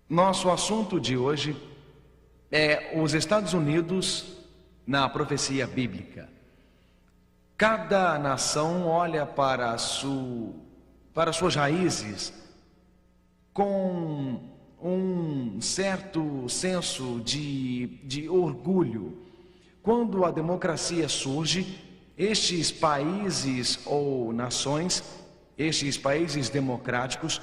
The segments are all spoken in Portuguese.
Nosso assunto de hoje é os Estados Unidos na profecia bíblica. Cada nação olha para suas raízes com um certo senso de orgulho. Quando a democracia surge, estes países ou nações, estes países democráticos,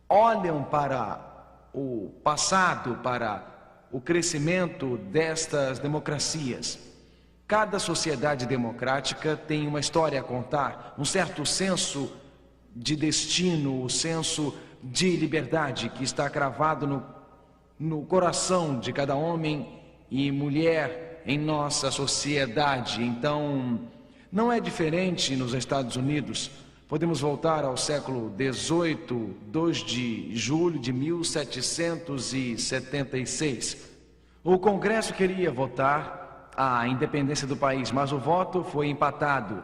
olham para o passado, para o crescimento destas democracias. Cada sociedade democrática tem uma história a contar, um certo senso de destino, o senso de liberdade que está cravado no coração de cada homem e mulher em nossa sociedade. Então, não é diferente nos Estados Unidos. Podemos voltar ao século XVIII, 2 de julho de 1776. O Congresso queria votar a independência do país, mas o voto foi empatado.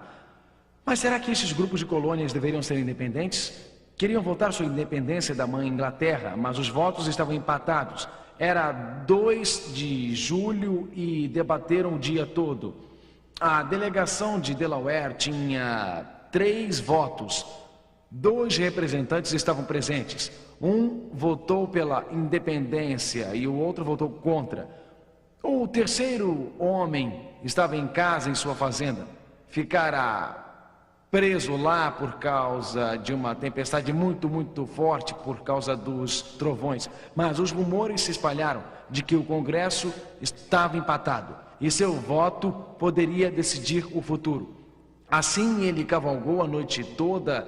Mas será que esses grupos de colônias deveriam ser independentes? Queriam votar sua independência da mãe Inglaterra, mas os votos estavam empatados. Era 2 de julho e debateram o dia todo. A delegação de Delaware tinha 3 votos. 2 representantes estavam presentes. Um votou pela independência e o outro votou contra. O terceiro homem estava em casa, em sua fazenda. Ficara preso lá por causa de uma tempestade muito forte, por causa dos trovões. Mas os rumores se espalharam de que o Congresso estava empatado e seu voto poderia decidir o futuro. Assim ele cavalgou a noite toda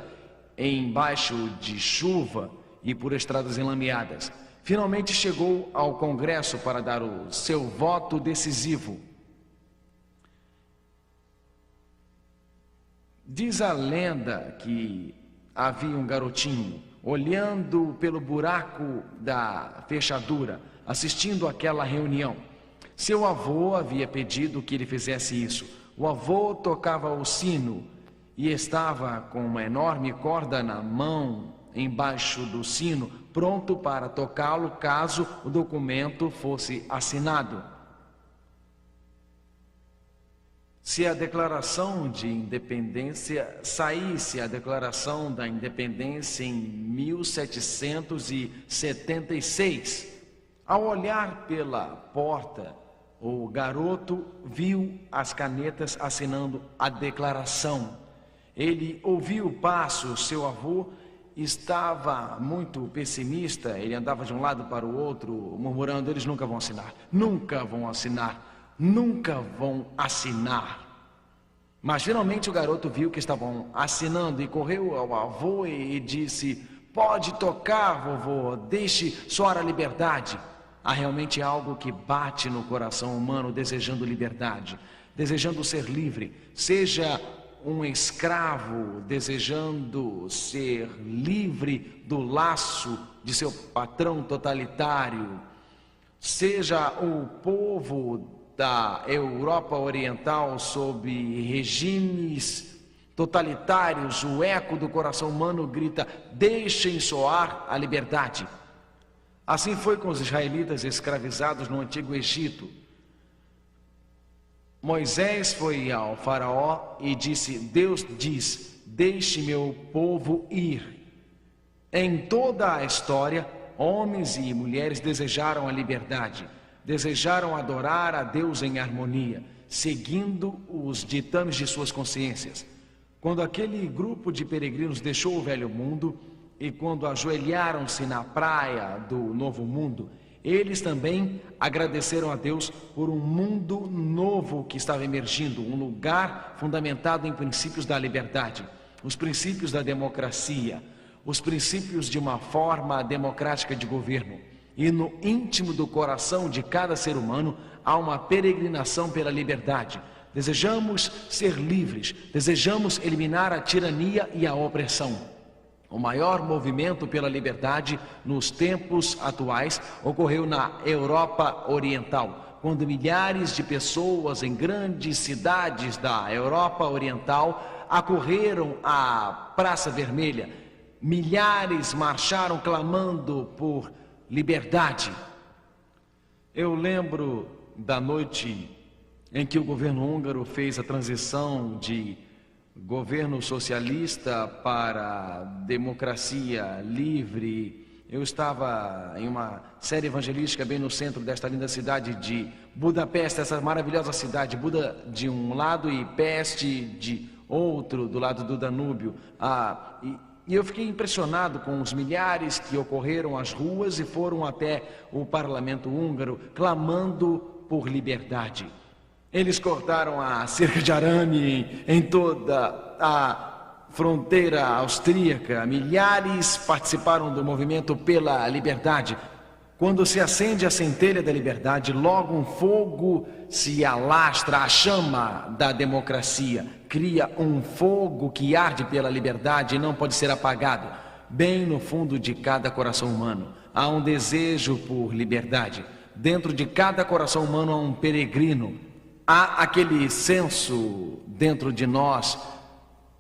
embaixo de chuva e por estradas enlameadas. Finalmente chegou ao Congresso para dar o seu voto decisivo. Diz a lenda que havia um garotinho olhando pelo buraco da fechadura, assistindo àquela reunião. Seu avô havia pedido que ele fizesse isso. O avô tocava o sino e estava com uma enorme corda na mão, embaixo do sino, pronto para tocá-lo caso o documento fosse assinado. Se a declaração de independência saísse, a declaração da independência em 1776, ao olhar pela porta, o garoto viu as canetas assinando a declaração. Ele ouviu o passo, seu avô estava muito pessimista, ele andava de um lado para o outro, murmurando: eles nunca vão assinar, nunca vão assinar. Nunca vão assinar. Mas finalmente o garoto viu que estavam assinando e correu ao avô e disse: pode tocar, vovô, deixe soar a liberdade. Há realmente algo que bate no coração humano desejando liberdade, desejando ser livre. Seja um escravo desejando ser livre do laço de seu patrão totalitário, seja o povo da Europa Oriental sob regimes totalitários, o eco do coração humano grita: deixem soar a liberdade. Assim foi com os israelitas escravizados no Antigo Egito. Moisés foi ao faraó e disse: Deus diz, deixe meu povo ir. Em toda a história, homens e mulheres desejaram a liberdade. Desejaram adorar a Deus em harmonia, seguindo os ditames de suas consciências. Quando aquele grupo de peregrinos deixou o velho mundo e quando ajoelharam-se na praia do novo mundo, eles também agradeceram a Deus por um mundo novo que estava emergindo, um lugar fundamentado em princípios da liberdade, os princípios da democracia, os princípios de uma forma democrática de governo. E no íntimo do coração de cada ser humano há uma peregrinação pela liberdade. Desejamos ser livres, desejamos eliminar a tirania e a opressão. O maior movimento pela liberdade nos tempos atuais ocorreu na Europa Oriental, quando milhares de pessoas em grandes cidades da Europa Oriental acorreram à Praça Vermelha. Milhares marcharam clamando por liberdade. Eu lembro da noite em que o governo húngaro fez a transição de governo socialista para democracia livre. Eu estava em uma série evangelística bem no centro desta linda cidade de Budapeste, essa maravilhosa cidade, Buda de um lado e Peste de outro, do lado do Danúbio. E eu fiquei impressionado com os milhares que ocorreram às ruas e foram até o parlamento húngaro clamando por liberdade. Eles cortaram a cerca de arame em toda a fronteira austríaca. Milhares participaram do movimento pela liberdade. Quando se acende a centelha da liberdade, logo um fogo se alastra, a chama da democracia cria um fogo que arde pela liberdade e não pode ser apagado. Bem no fundo de cada coração humano há um desejo por liberdade. Dentro de cada coração humano há um peregrino. Há aquele senso dentro de nós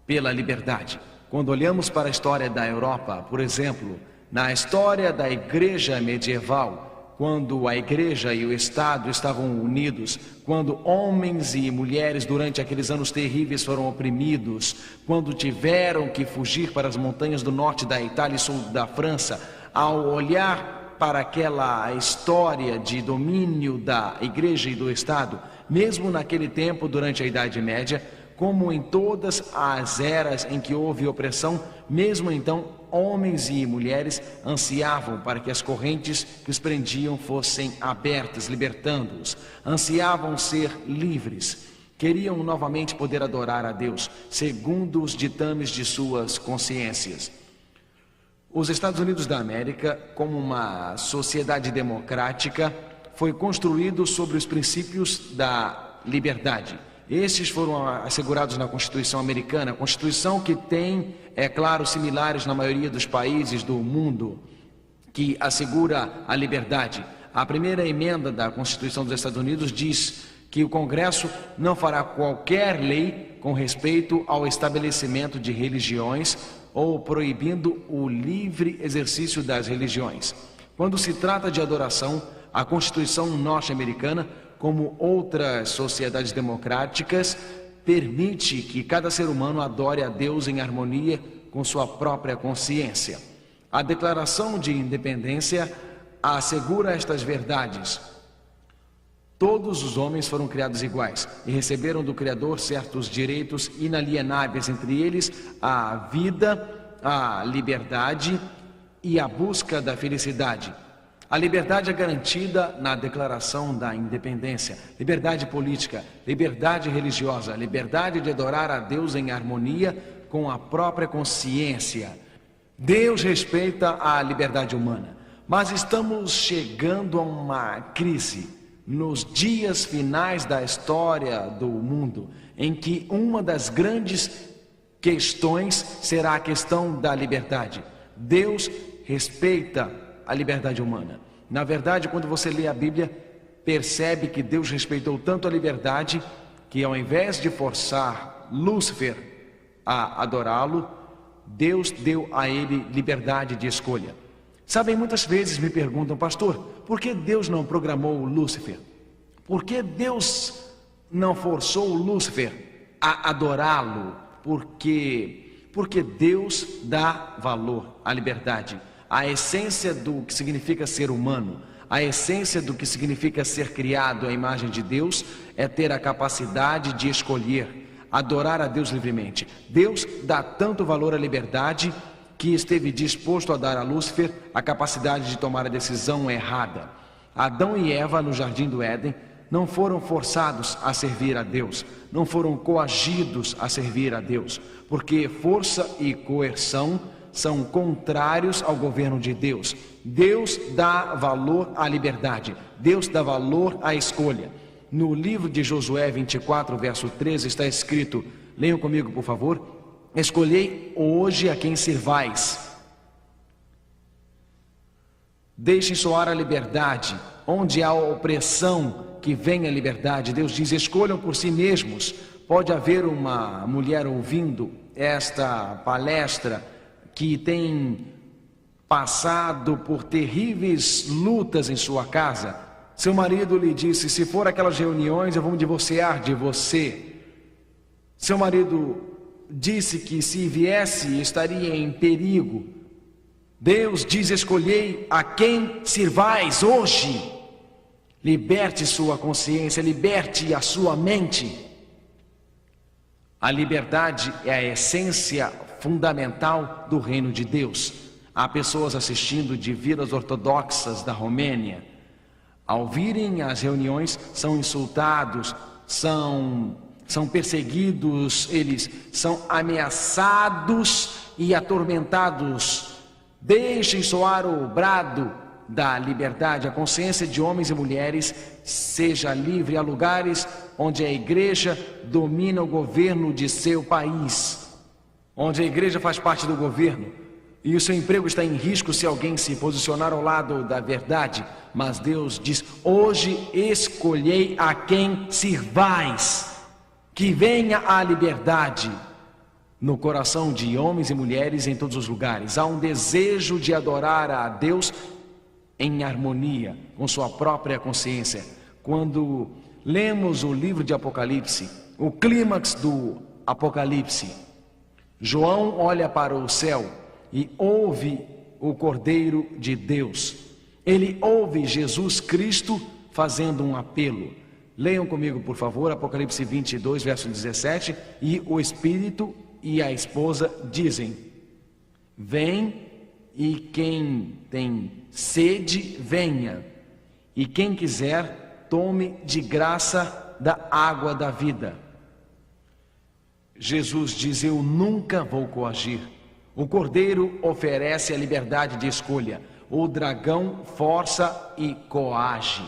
pela liberdade. Quando olhamos para a história da Europa, por exemplo, na história da igreja medieval, quando a igreja e o Estado estavam unidos, quando homens e mulheres durante aqueles anos terríveis foram oprimidos, quando tiveram que fugir para as montanhas do norte da Itália e sul da França, ao olhar para aquela história de domínio da igreja e do Estado, mesmo naquele tempo, durante a Idade Média, como em todas as eras em que houve opressão, mesmo então, homens e mulheres ansiavam para que as correntes que os prendiam fossem abertas, libertando-os. Ansiavam ser livres. Queriam novamente poder adorar a Deus, segundo os ditames de suas consciências. Os Estados Unidos da América, como uma sociedade democrática, foi construído sobre os princípios da liberdade. Estes foram assegurados na Constituição americana, a Constituição que tem, é claro, similares na maioria dos países do mundo, que assegura a liberdade. A primeira emenda da Constituição dos Estados Unidos diz que o Congresso não fará qualquer lei com respeito ao estabelecimento de religiões ou proibindo o livre exercício das religiões. Quando se trata de adoração, a Constituição norte-americana, como outras sociedades democráticas, permite que cada ser humano adore a Deus em harmonia com sua própria consciência. A Declaração de Independência assegura estas verdades. Todos os homens foram criados iguais e receberam do Criador certos direitos inalienáveis, entre eles a vida, a liberdade e a busca da felicidade. A liberdade é garantida na Declaração da Independência, liberdade política, liberdade religiosa, liberdade de adorar a Deus em harmonia com a própria consciência. Deus respeita a liberdade humana, mas estamos chegando a uma crise nos dias finais da história do mundo, em que uma das grandes questões será a questão da liberdade. Deus respeita a liberdade humana. Na verdade, quando você lê a Bíblia, percebe que Deus respeitou tanto a liberdade que, ao invés de forçar Lúcifer a adorá-lo, Deus deu a ele liberdade de escolha. Sabem, muitas vezes me perguntam, pastor, por que Deus não programou Lúcifer? Por que Deus não forçou Lúcifer a adorá-lo? Porque Deus dá valor à liberdade. A essência do que significa ser humano, a essência do que significa ser criado à imagem de Deus é ter a capacidade de escolher, adorar a Deus livremente. Deus dá tanto valor à liberdade que esteve disposto a dar a Lúcifer a capacidade de tomar a decisão errada. Adão e Eva, no jardim do Éden, não foram forçados a servir a Deus, não foram coagidos a servir a Deus, porque força e coerção são contrários ao governo de Deus. Deus dá valor à liberdade, Deus dá valor à escolha. No livro de Josué 24, verso 13, está escrito, leiam comigo por favor, escolhei hoje a quem servais. Deixem soar a liberdade, onde há opressão, que venha a liberdade. Deus diz, escolham por si mesmos. Pode haver uma mulher ouvindo esta palestra que tem passado por terríveis lutas em sua casa, seu marido lhe disse: se for aquelas reuniões, eu vou me divorciar de você. Seu marido disse que se viesse estaria em perigo. Deus diz: escolhei a quem sirvais hoje. Liberte sua consciência, liberte a sua mente. A liberdade é a essência fundamental do reino de Deus. Há pessoas assistindo de vilas ortodoxas da Romênia. Ao virem as reuniões, são insultados, são perseguidos, eles são ameaçados e atormentados. Deixem soar o brado da liberdade. A consciência de homens e mulheres seja livre. Há lugares onde a igreja domina o governo de seu país, onde a igreja faz parte do governo, e o seu emprego está em risco se alguém se posicionar ao lado da verdade. Mas Deus diz: hoje escolhei a quem sirvais. Que venha a liberdade no coração de homens e mulheres em todos os lugares. Há um desejo de adorar a Deus em harmonia com sua própria consciência. Quando lemos o livro de Apocalipse, o clímax do Apocalipse, João olha para o céu e ouve o Cordeiro de Deus. Ele ouve Jesus Cristo fazendo um apelo. Leiam comigo, por favor, Apocalipse 22, verso 17. E o Espírito e a esposa dizem: vem, e quem tem sede, venha, e quem quiser, tome de graça da água da vida. Jesus diz: eu nunca vou coagir. O Cordeiro oferece a liberdade de escolha. O dragão força e coage.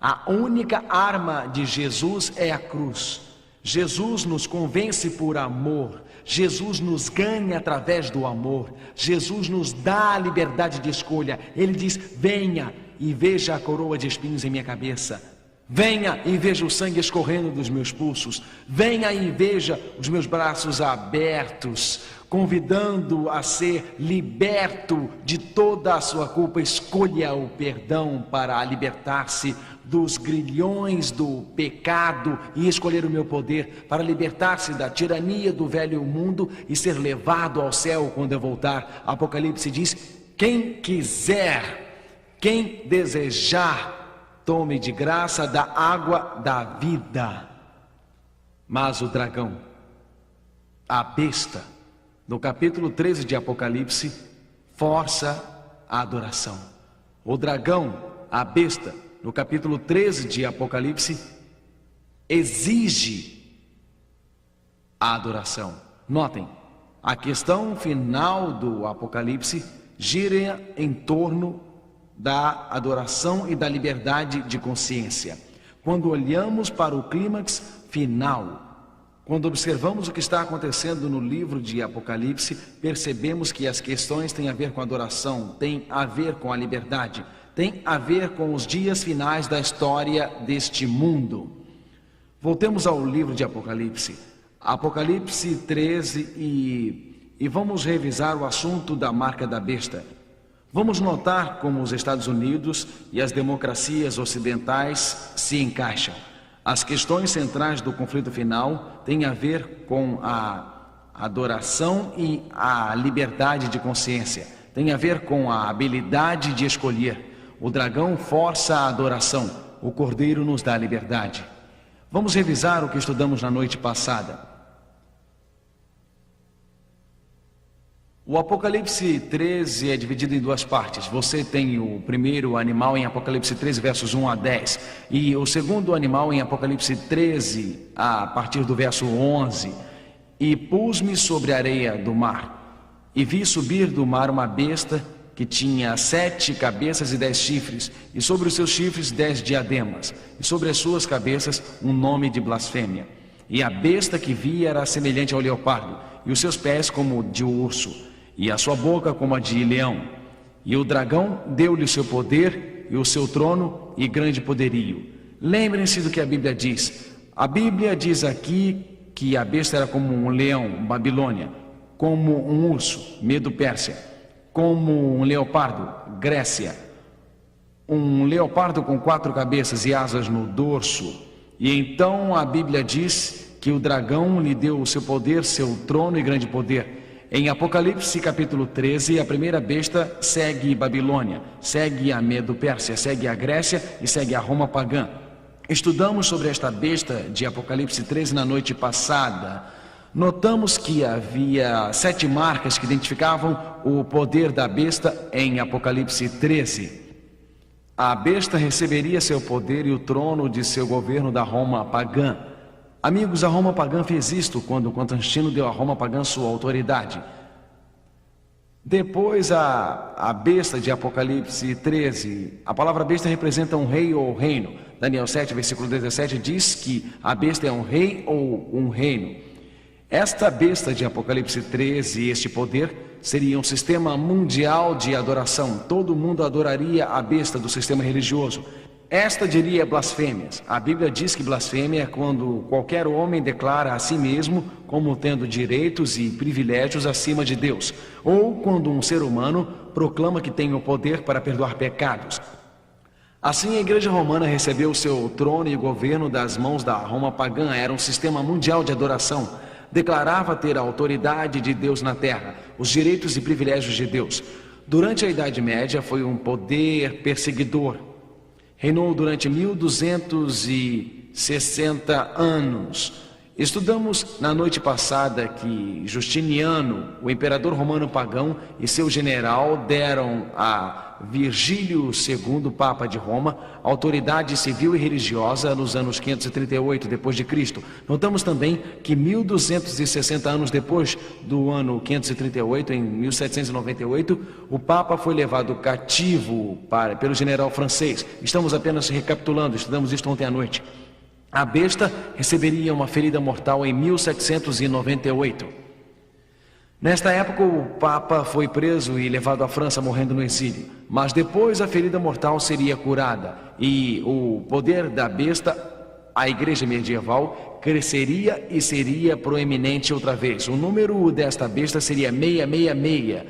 A única arma de Jesus é a cruz. Jesus nos convence por amor. Jesus nos ganha através do amor. Jesus nos dá a liberdade de escolha. Ele diz: venha e veja a coroa de espinhos em minha cabeça. Venha e veja o sangue escorrendo dos meus pulsos. Venha e veja os meus braços abertos, convidando a ser liberto de toda a sua culpa. Escolha o perdão para libertar-se dos grilhões do pecado e escolher o meu poder para libertar-se da tirania do velho mundo e ser levado ao céu quando eu voltar. Apocalipse diz: quem quiser, quem desejar, tome de graça da água da vida. Mas o dragão, a besta, no capítulo 13 de Apocalipse, força a adoração. O dragão, a besta, no capítulo 13 de Apocalipse, exige a adoração. Notem, a questão final do Apocalipse gira em torno da adoração e da liberdade de consciência. Quando olhamos para o clímax final, quando observamos o que está acontecendo no livro de Apocalipse, percebemos que as questões têm a ver com a adoração, têm a ver com a liberdade, têm a ver com os dias finais da história deste mundo. Voltemos ao livro de Apocalipse, Apocalipse 13, e vamos revisar o assunto da marca da besta. Vamos notar como os Estados Unidos e as democracias ocidentais se encaixam. As questões centrais do conflito final têm a ver com a adoração e a liberdade de consciência. Tem a ver com a habilidade de escolher. O dragão força a adoração. O cordeiro nos dá a liberdade. Vamos revisar o que estudamos na noite passada. O Apocalipse 13 é dividido em duas partes. Você tem o primeiro animal em Apocalipse 13, versos 1 a 10. E o segundo animal em Apocalipse 13, a partir do verso 11. E pus-me sobre a areia do mar, e vi subir do mar uma besta que tinha 7 cabeças e 10 chifres, e sobre os seus chifres 10 diademas, e sobre as suas cabeças um nome de blasfêmia. E a besta que vi era semelhante ao leopardo, e os seus pés como de urso, e a sua boca como a de leão. E o dragão deu-lhe o seu poder e o seu trono e grande poderio. Lembrem-se do que a Bíblia diz. A Bíblia diz aqui que a besta era como um leão, Babilônia, como um urso, Medo-Pérsia, como um leopardo, Grécia. Um leopardo com 4 cabeças e asas no dorso. E então a Bíblia diz que o dragão lhe deu o seu poder, seu trono e grande poder. Em Apocalipse capítulo 13, a primeira besta segue Babilônia, segue a Medo-Pérsia, segue a Grécia e segue a Roma pagã. Estudamos sobre esta besta de Apocalipse 13 na noite passada. Notamos que havia 7 marcas que identificavam o poder da besta em Apocalipse 13. A besta receberia seu poder e o trono de seu governo da Roma pagã. Amigos, a Roma pagã fez isto quando Constantino deu à Roma pagã sua autoridade. Depois a besta de Apocalipse 13, a palavra besta representa um rei ou reino. Daniel 7, versículo 17 diz que a besta é um rei ou um reino. Esta besta de Apocalipse 13, este poder, seria um sistema mundial de adoração. Todo mundo adoraria a besta do sistema religioso. Esta diria blasfêmias. A Bíblia diz que blasfêmia é quando qualquer homem declara a si mesmo como tendo direitos e privilégios acima de Deus, ou quando um ser humano proclama que tem o poder para perdoar pecados. Assim, a Igreja Romana recebeu seu trono e governo das mãos da Roma pagã. Era um sistema mundial de adoração. Declarava ter a autoridade de Deus na terra, os direitos e privilégios de Deus. Durante a Idade Média foi um poder perseguidor. Reinou durante 1260 anos. Estudamos na noite passada que Justiniano, o imperador romano pagão, e seu general deram a Virgílio II, Papa de Roma, autoridade civil e religiosa nos anos 538 depois de Cristo. Notamos também que 1260 anos depois do ano 538, em 1798, o Papa foi levado cativo pelo general francês. Estamos apenas recapitulando, estudamos isto ontem à noite. A besta receberia uma ferida mortal em 1798. Nesta época, o Papa foi preso e levado à França, morrendo no exílio. Mas depois a ferida mortal seria curada e o poder da besta, a igreja medieval, cresceria e seria proeminente outra vez. O número desta besta seria 666.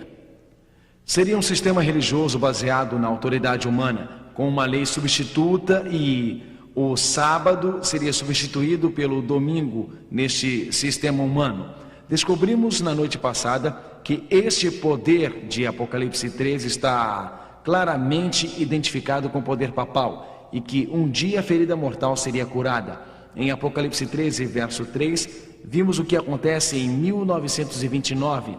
Seria um sistema religioso baseado na autoridade humana, com uma lei substituta, e o sábado seria substituído pelo domingo neste sistema humano. Descobrimos na noite passada que este poder de Apocalipse 13 está claramente identificado com o poder papal e que um dia a ferida mortal seria curada. Em Apocalipse 13, verso 3, vimos o que acontece em 1929,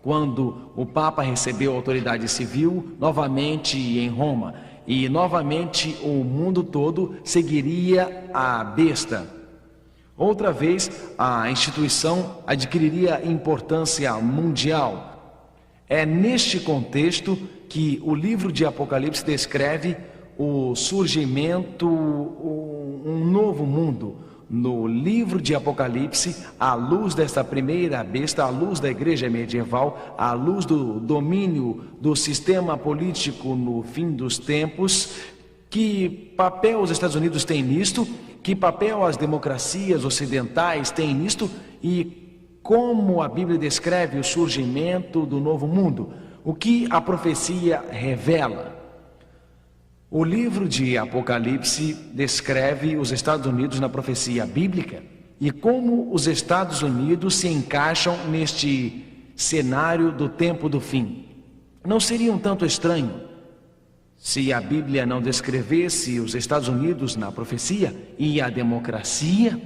quando o Papa recebeu autoridade civil novamente em Roma. E novamente o mundo todo seguiria a besta. Outra vez a instituição adquiriria importância mundial. É neste contexto que o livro de Apocalipse descreve o surgimento, um novo mundo. No livro de Apocalipse, à luz desta primeira besta, à luz da igreja medieval, à luz do domínio do sistema político no fim dos tempos, que papel os Estados Unidos têm nisto, que papel as democracias ocidentais têm nisto e como a Bíblia descreve o surgimento do novo mundo, o que a profecia revela. O livro de Apocalipse descreve os Estados Unidos na profecia bíblica e como os Estados Unidos se encaixam neste cenário do tempo do fim. Não seria um tanto estranho se a Bíblia não descrevesse os Estados Unidos na profecia e a democracia?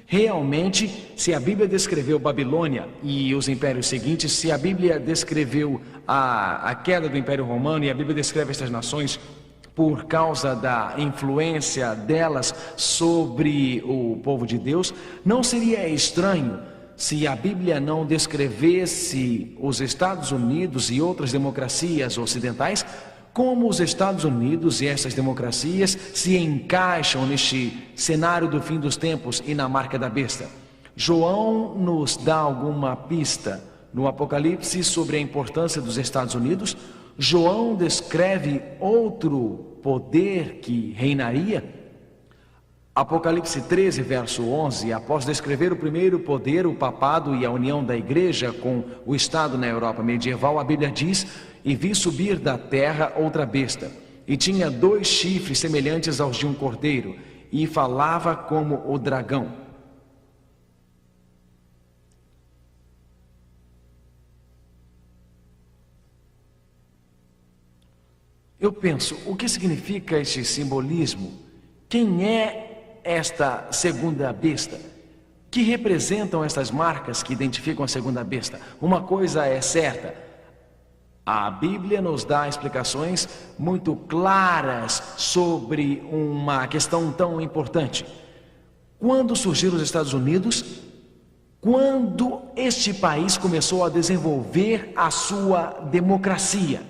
Realmente, se a Bíblia descreveu Babilônia e os impérios seguintes, se a Bíblia descreveu a queda do Império Romano e a Bíblia descreve estas nações por causa da influência delas sobre o povo de Deus, não seria estranho se a Bíblia não descrevesse os Estados Unidos e outras democracias ocidentais, como os Estados Unidos e essas democracias se encaixam neste cenário do fim dos tempos e na marca da besta. João nos dá alguma pista no Apocalipse sobre a importância dos Estados Unidos. João descreve outro poder que reinaria. Apocalipse 13, verso 11, após descrever o primeiro poder, o papado e a união da igreja com o Estado na Europa medieval, a Bíblia diz: "E vi subir da terra outra besta, e tinha 2 chifres semelhantes aos de um cordeiro, e falava como o dragão." Eu penso, o que significa este simbolismo? Quem é esta segunda besta? Que representam estas marcas que identificam a segunda besta? Uma coisa é certa: a Bíblia nos dá explicações muito claras sobre uma questão tão importante. Quando surgiram os Estados Unidos? Quando este país começou a desenvolver a sua democracia.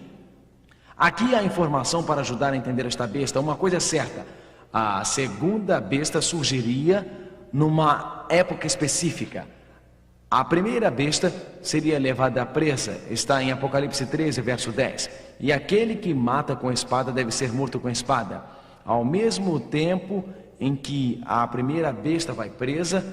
Aqui há informação para ajudar a entender esta besta. Uma coisa é certa: a segunda besta surgiria numa época específica. A primeira besta seria levada presa, está em Apocalipse 13, verso 10. E aquele que mata com espada deve ser morto com espada. Ao mesmo tempo em que a primeira besta vai presa,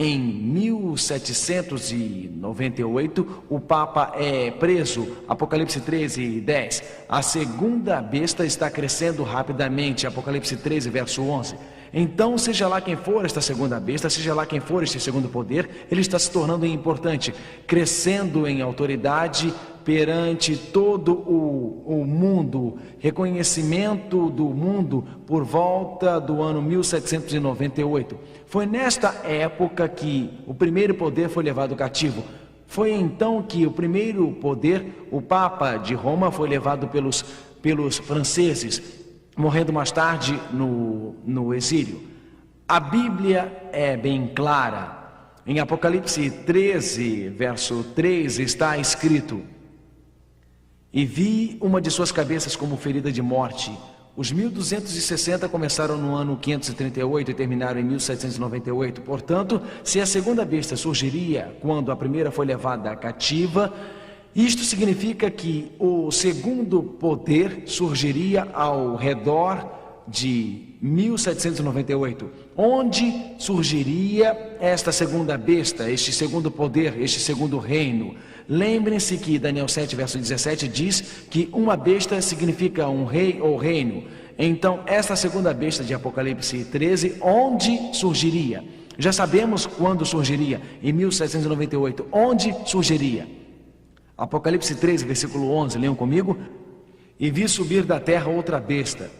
em 1798, o Papa é preso, Apocalipse 13, 10. A segunda besta está crescendo rapidamente, Apocalipse 13, verso 11. Então, seja lá quem for esta segunda besta, seja lá quem for este segundo poder, ele está se tornando importante, crescendo em autoridade perante todo o mundo, reconhecimento do mundo por volta do ano 1798. Foi nesta época que o primeiro poder foi levado cativo. Foi então que o primeiro poder, o Papa de Roma, foi levado pelos franceses, morrendo mais tarde no exílio. A Bíblia é bem clara. Em Apocalipse 13, verso 3, está escrito: "E vi uma de suas cabeças como ferida de morte." Os 1260 começaram no ano 538 e terminaram em 1798. Portanto, se a segunda besta surgiria quando a primeira foi levada cativa, isto significa que o segundo poder surgiria ao redor de 1798. Onde surgiria esta segunda besta, este segundo poder, este segundo reino? Lembrem-se que Daniel 7, verso 17 diz que uma besta significa um rei ou reino. Então, esta segunda besta de Apocalipse 13, onde surgiria? Já sabemos quando surgiria, em 1798. Onde surgiria? Apocalipse 13, versículo 11, leiam comigo. "E vi subir da terra outra besta,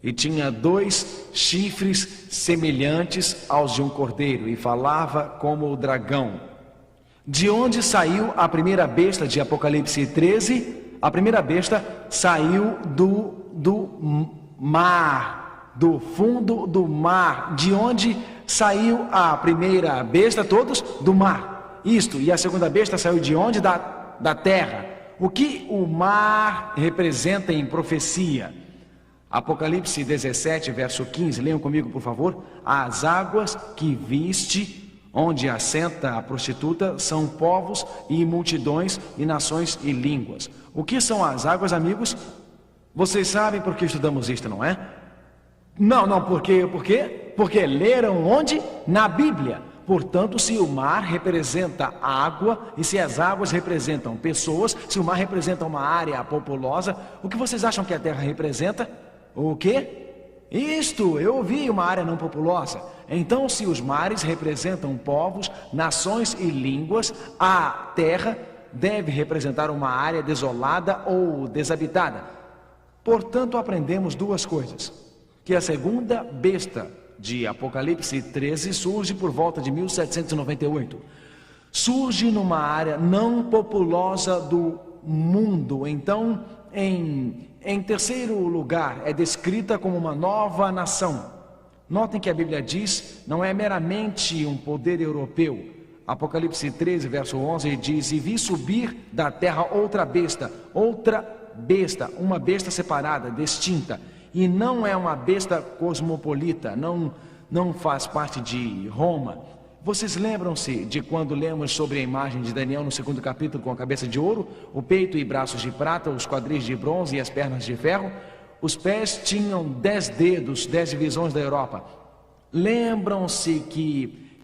e tinha 2 chifres semelhantes aos de um cordeiro, e falava como o dragão." De onde saiu a primeira besta de Apocalipse 13? A primeira besta saiu do mar, do fundo do mar. De onde saiu a primeira besta? Todos do mar. Isto. E a segunda besta saiu de onde? Da terra. O que o mar representa em profecia? Apocalipse 17, verso 15, leiam comigo, por favor. "As águas que viste, onde assenta a prostituta, são povos e multidões e nações e línguas." O que são as águas, amigos? Vocês sabem por que estudamos isto, não é? Não, por quê? Porque leram onde? Na Bíblia. Portanto, se o mar representa água e se as águas representam pessoas, se o mar representa uma área populosa, o que vocês acham que a terra representa? O quê? Isto, eu ouvi, uma área não populosa. Então, se os mares representam povos, nações e línguas, a terra deve representar uma área desolada ou desabitada. Portanto, aprendemos 2 coisas: que a segunda besta de Apocalipse 13 surge por volta de 1798. Surge numa área não populosa do mundo. Então, em terceiro lugar, é descrita como uma nova nação. Notem que a Bíblia diz, não é meramente um poder europeu. Apocalipse 13, verso 11 diz: "E vi subir da terra outra besta, uma besta separada, distinta, e não é uma besta cosmopolita, não faz parte de Roma." Vocês lembram-se de quando lemos sobre a imagem de Daniel no 2º capítulo, com a cabeça de ouro, o peito e braços de prata, os quadris de bronze e as pernas de ferro? Os pés tinham 10 dedos, 10 divisões da Europa. Lembram-se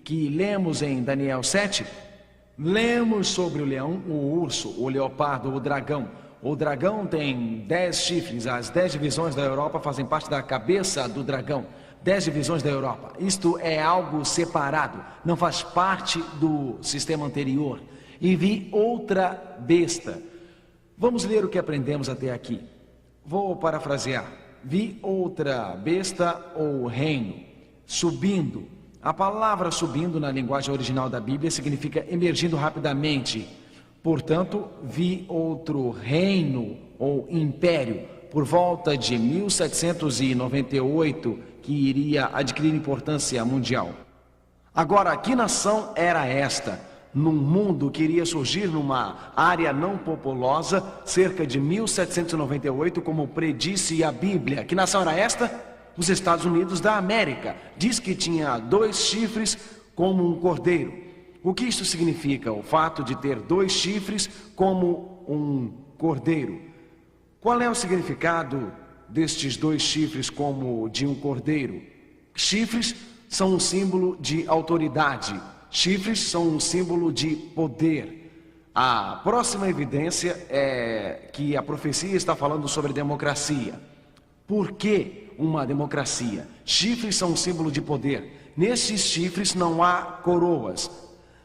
que lemos em Daniel 7? Lemos sobre o leão, o urso, o leopardo, o dragão. O dragão tem 10 chifres, as 10 divisões da Europa fazem parte da cabeça do dragão. 10 divisões da Europa. Isto é algo separado, não faz parte do sistema anterior. E vi outra besta. Vamos ler o que aprendemos até aqui. Vou parafrasear. Vi outra besta ou reino, subindo. A palavra subindo na linguagem original da Bíblia significa emergindo rapidamente. Portanto, vi outro reino ou império por volta de 1798 que iria adquirir importância mundial. Agora, que nação era esta? Num mundo que iria surgir numa área não populosa, cerca de 1798, como predisse a Bíblia. Que nação era esta? Os Estados Unidos da América. Diz que tinha 2 chifres como um cordeiro. O que isso significa? O fato de ter 2 chifres como um cordeiro. Qual é o significado destes 2 chifres como de um cordeiro? Chifres são um símbolo de autoridade. Chifres são um símbolo de poder. A próxima evidência é que a profecia está falando sobre democracia. Por que uma democracia? Chifres são um símbolo de poder. Nesses chifres não há coroas.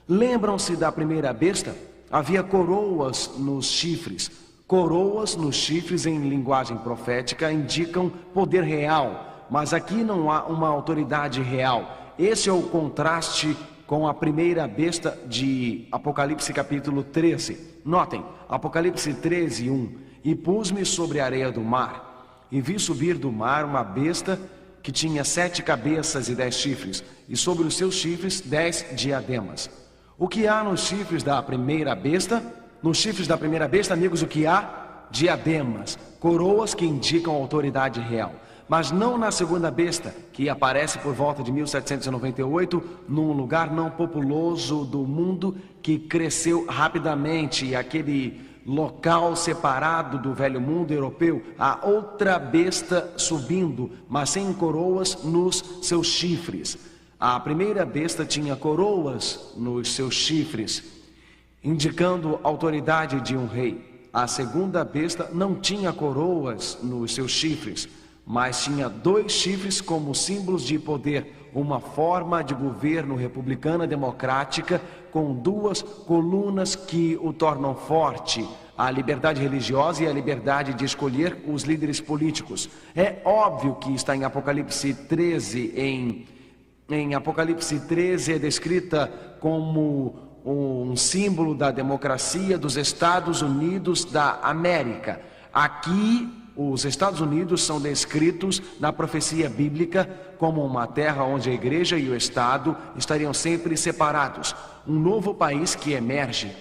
Lembram-se da primeira besta? Havia coroas nos chifres. Coroas nos chifres em linguagem profética indicam poder real, mas aqui não há uma autoridade real. Esse é o contraste com a primeira besta de Apocalipse capítulo 13. Notem, Apocalipse 13, 1. E pus-me sobre a areia do mar, e vi subir do mar uma besta que tinha 7 cabeças e 10 chifres, e sobre os seus chifres 10 diademas. O que há nos chifres da primeira besta? Nos chifres da primeira besta, amigos, o que há? Diademas, coroas que indicam autoridade real. Mas não na segunda besta, que aparece por volta de 1798, num lugar não populoso do mundo que cresceu rapidamente, aquele local separado do velho mundo europeu. Há outra besta subindo, mas sem coroas nos seus chifres. A primeira besta tinha coroas nos seus chifres, indicando a autoridade de um rei. A segunda besta não tinha coroas nos seus chifres, mas tinha 2 chifres como símbolos de poder, uma forma de governo republicana democrática com 2 colunas que o tornam forte, a liberdade religiosa e a liberdade de escolher os líderes políticos. É óbvio que está em Apocalipse 13, em Apocalipse 13 é descrita como um símbolo da democracia dos Estados Unidos da América. Aqui, os Estados Unidos são descritos na profecia bíblica como uma terra onde a igreja e o Estado estariam sempre separados. Um novo país que emerge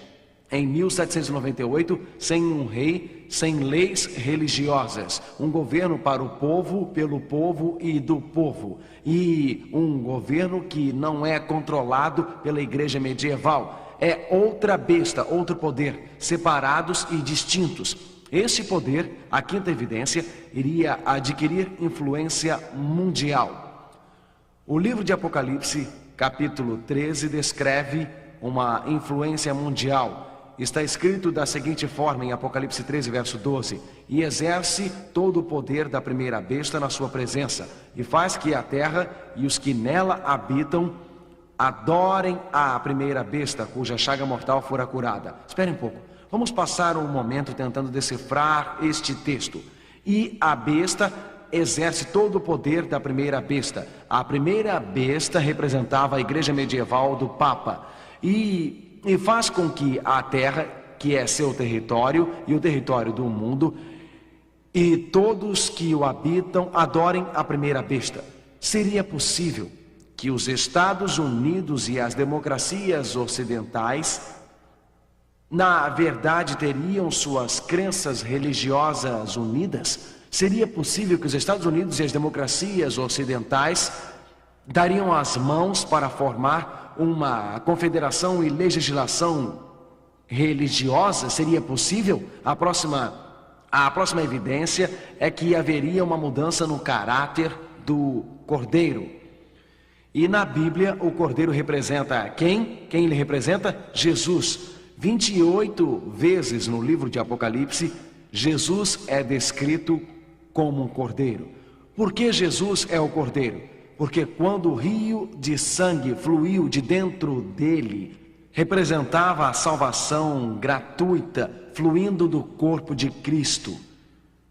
em 1798, sem um rei, sem leis religiosas. Um governo para o povo, pelo povo e do povo. E um governo que não é controlado pela igreja medieval. É outra besta, outro poder, separados e distintos. Esse poder, a quinta evidência, iria adquirir influência mundial. O livro de Apocalipse, capítulo 13, descreve uma influência mundial. Está escrito da seguinte forma em Apocalipse 13, verso 12: e exerce todo o poder da primeira besta na sua presença, e faz que a terra e os que nela habitam adorem a primeira besta, cuja chaga mortal fora curada. Espere um pouco. Vamos passar um momento tentando decifrar este texto. E a besta exerce todo o poder da primeira besta. A primeira besta representava a igreja medieval do Papa. E faz com que a terra, que é seu território e o território do mundo, e todos que o habitam adorem a primeira besta. Seria possível que os Estados Unidos e as democracias ocidentais, na verdade, teriam suas crenças religiosas unidas? Seria possível que os Estados Unidos e as democracias ocidentais dariam as mãos para formar uma confederação e legislação religiosa? Seria possível? A próxima evidência é que haveria uma mudança no caráter do Cordeiro. E na Bíblia, o cordeiro representa quem? Quem ele representa? Jesus. 28 vezes no livro de Apocalipse, Jesus é descrito como um cordeiro. Por que Jesus é o cordeiro? Porque quando o rio de sangue fluiu de dentro dele, representava a salvação gratuita fluindo do corpo de Cristo.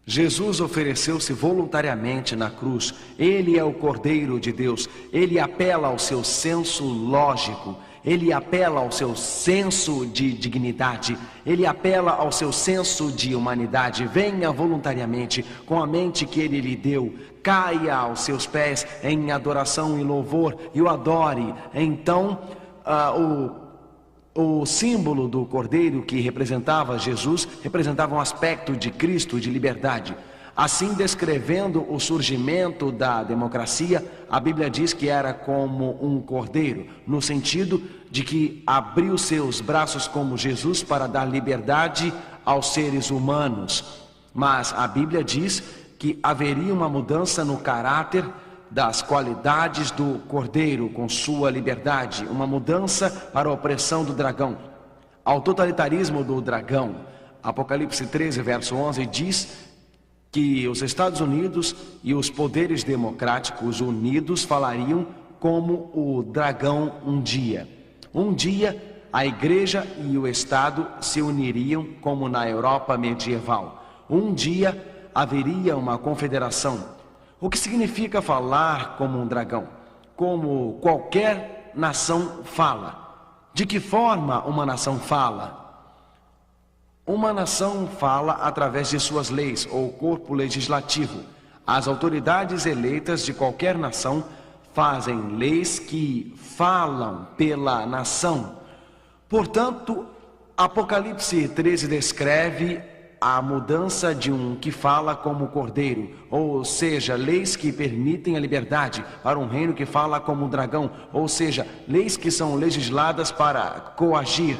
Jesus ofereceu-se voluntariamente na cruz. Ele é o Cordeiro de Deus. Ele apela ao seu senso lógico. Ele apela ao seu senso de dignidade. Ele apela ao seu senso de humanidade. Venha voluntariamente com a mente que Ele lhe deu. Caia aos seus pés em adoração e louvor e o adore. Então, o símbolo do cordeiro que representava Jesus, representava um aspecto de Cristo, de liberdade. Assim, descrevendo o surgimento da democracia, a Bíblia diz que era como um cordeiro, no sentido de que abriu seus braços como Jesus para dar liberdade aos seres humanos. Mas a Bíblia diz que haveria uma mudança no caráter das qualidades do cordeiro com sua liberdade, uma mudança para a opressão do dragão, ao totalitarismo do dragão. Apocalipse 13, verso 11 diz que os Estados Unidos e os poderes democráticos unidos falariam como o dragão um dia. Um dia a igreja e o Estado se uniriam como na Europa medieval. Um dia haveria uma confederação. O que significa falar como um dragão? Como qualquer nação fala. De que forma uma nação fala? Uma nação fala através de suas leis ou corpo legislativo. As autoridades eleitas de qualquer nação fazem leis que falam pela nação. Portanto, Apocalipse 13 descreve a mudança de um que fala como cordeiro, ou seja, leis que permitem a liberdade, para um reino que fala como um dragão, ou seja, leis que são legisladas para coagir.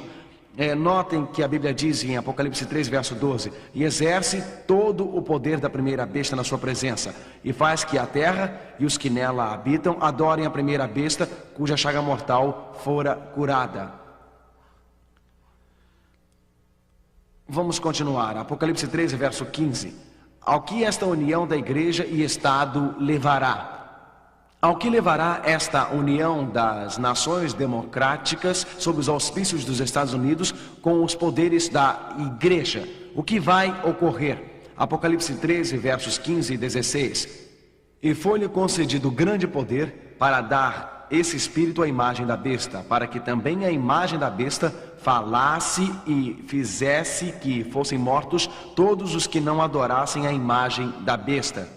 Notem que a Bíblia diz em Apocalipse 3, verso 12: e exerce todo o poder da primeira besta na sua presença, e faz que a terra e os que nela habitam adorem a primeira besta, cuja chaga mortal fora curada. Vamos continuar. Apocalipse 13, verso 15. Ao que esta união da igreja e Estado levará? Ao que levará esta união das nações democráticas sob os auspícios dos Estados Unidos com os poderes da igreja? O que vai ocorrer? Apocalipse 13, versos 15 e 16. E foi-lhe concedido grande poder para dar esse espírito à imagem da besta, para que também a imagem da besta falasse e fizesse que fossem mortos todos os que não adorassem a imagem da besta.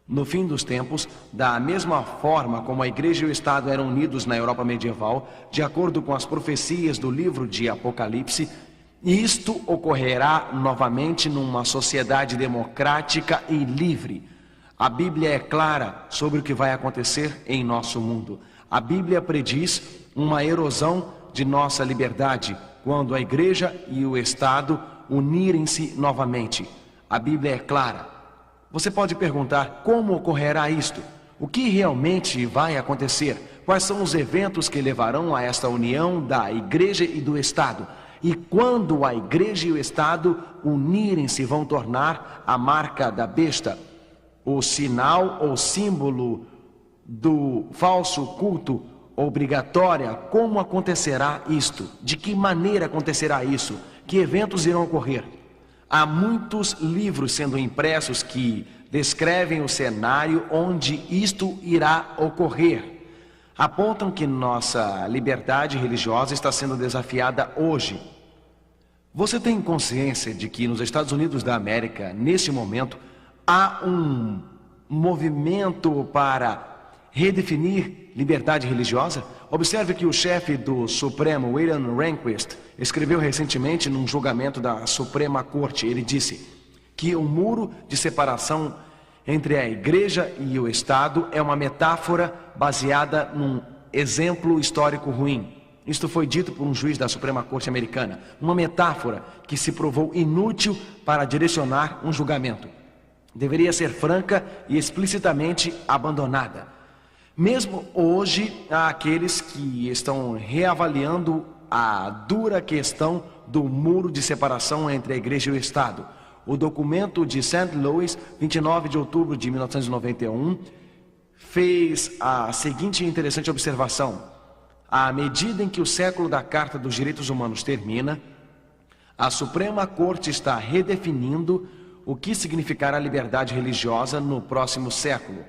No fim dos tempos, da mesma forma como a igreja e o Estado eram unidos na Europa medieval, de acordo com as profecias do livro de Apocalipse, isto ocorrerá novamente numa sociedade democrática e livre. A Bíblia é clara sobre o que vai acontecer em nosso mundo. A Bíblia prediz uma erosão de nossa liberdade quando a igreja e o Estado unirem-se novamente. A Bíblia é clara. Você pode perguntar como ocorrerá isto? O que realmente vai acontecer? Quais são os eventos que levarão a esta união da igreja e do Estado? E quando a igreja e o Estado unirem-se, vão tornar a marca da besta, o sinal ou símbolo do falso culto obrigatória. Como acontecerá isto? De que maneira acontecerá isso? Que eventos irão ocorrer? Há muitos livros sendo impressos que descrevem o cenário onde isto irá ocorrer. Apontam que nossa liberdade religiosa está sendo desafiada hoje. Você tem consciência de que nos Estados Unidos da América, neste momento, há um movimento para redefinir liberdade religiosa? Observe que o chefe do Supremo, William Rehnquist, escreveu recentemente num julgamento da Suprema Corte. Ele disse que o muro de separação entre a igreja e o Estado é uma metáfora baseada num exemplo histórico ruim. Isto foi dito por um juiz da Suprema Corte americana. Uma metáfora que se provou inútil para direcionar um julgamento. Deveria ser franca e explicitamente abandonada. Mesmo hoje, há aqueles que estão reavaliando a dura questão do muro de separação entre a igreja e o Estado. O documento de St. Louis, 29 de outubro de 1991, fez a seguinte interessante observação: à medida em que o século da Carta dos Direitos Humanos termina, a Suprema Corte está redefinindo o que significará liberdade religiosa no próximo século.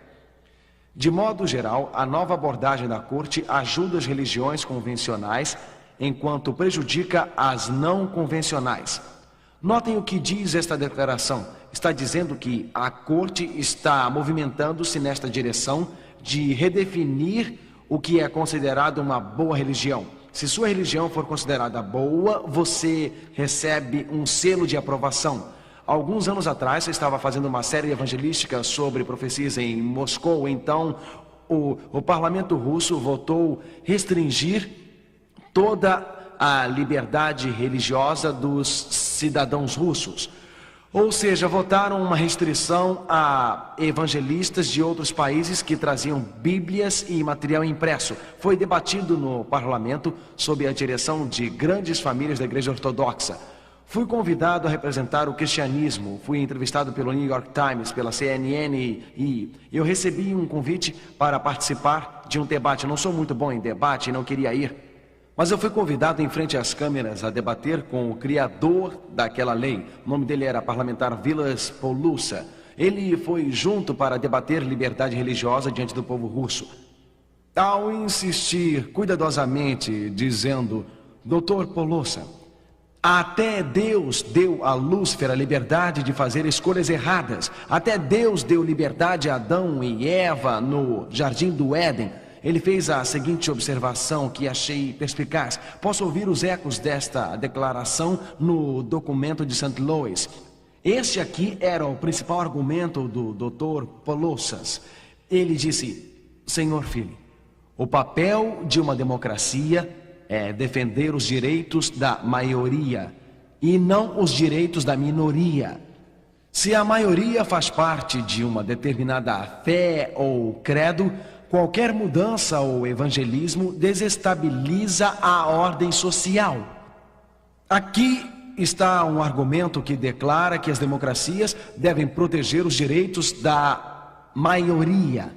De modo geral, a nova abordagem da Corte ajuda as religiões convencionais, enquanto prejudica as não convencionais. Notem o que diz esta declaração. Está dizendo que a Corte está movimentando-se nesta direção de redefinir o que é considerado uma boa religião. Se sua religião for considerada boa, você recebe um selo de aprovação. Alguns anos atrás, eu estava fazendo uma série evangelística sobre profecias em Moscou. Então, o parlamento russo votou restringir toda a liberdade religiosa dos cidadãos russos. Ou seja, votaram uma restrição a evangelistas de outros países que traziam bíblias e material impresso. Foi debatido no parlamento sob a direção de grandes famílias da igreja ortodoxa. Fui convidado a representar o cristianismo, fui entrevistado pelo New York Times, pela CNN e eu recebi um convite para participar de um debate. Eu não sou muito bom em debate e não queria ir, mas eu fui convidado em frente às câmeras a debater com o criador daquela lei. O nome dele era parlamentar Vilas Polusa. Ele foi junto para debater liberdade religiosa diante do povo russo. Ao insistir cuidadosamente, dizendo: Dr. Polusa, até Deus deu a Lúcifer a liberdade de fazer escolhas erradas. Até Deus deu liberdade a Adão e Eva no Jardim do Éden. Ele fez a seguinte observação que achei perspicaz. Posso ouvir os ecos desta declaração no documento de St. Louis. Este aqui era o principal argumento do Dr. Polossas. Ele disse: Senhor filho, o papel de uma democracia é defender os direitos da maioria e não os direitos da minoria. Se a maioria faz parte de uma determinada fé ou credo, qualquer mudança ou evangelismo desestabiliza a ordem social. Aqui está um argumento que declara que as democracias devem proteger os direitos da maioria,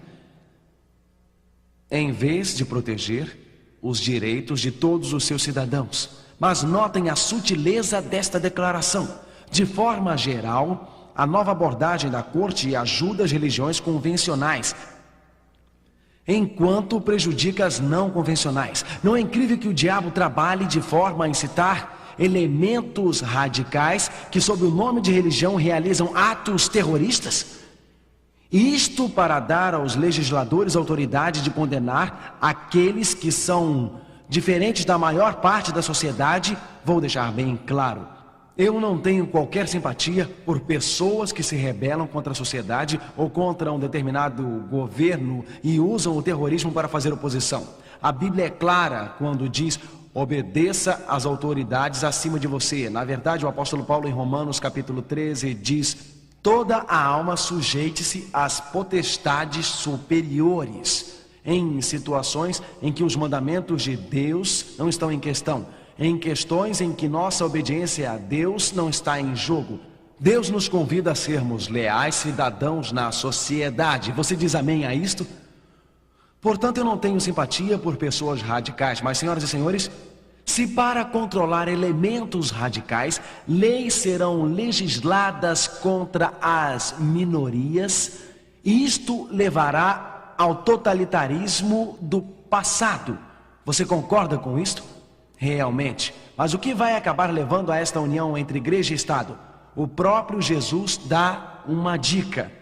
em vez de proteger os direitos de todos os seus cidadãos. Mas notem a sutileza desta declaração. De forma geral, a nova abordagem da Corte ajuda as religiões convencionais, enquanto prejudica as não convencionais. Não é incrível que o diabo trabalhe de forma a incitar elementos radicais que, sob o nome de religião, realizam atos terroristas? Isto para dar aos legisladores autoridade de condenar aqueles que são diferentes da maior parte da sociedade. Vou deixar bem claro: eu não tenho qualquer simpatia por pessoas que se rebelam contra a sociedade ou contra um determinado governo e usam o terrorismo para fazer oposição. A Bíblia é clara quando diz: obedeça às autoridades acima de você. Na verdade, o apóstolo Paulo, em Romanos capítulo 13, diz: toda a alma sujeite-se às potestades superiores, em situações em que os mandamentos de Deus não estão em questão, em questões em que nossa obediência a Deus não está em jogo. Deus nos convida a sermos leais cidadãos na sociedade. Você diz amém a isto? Portanto, eu não tenho simpatia por pessoas radicais, mas, senhoras e senhores, se para controlar elementos radicais, leis serão legisladas contra as minorias, isto levará ao totalitarismo do passado. Você concorda com isto? Realmente. Mas o que vai acabar levando a esta união entre igreja e Estado? O próprio Jesus dá uma dica.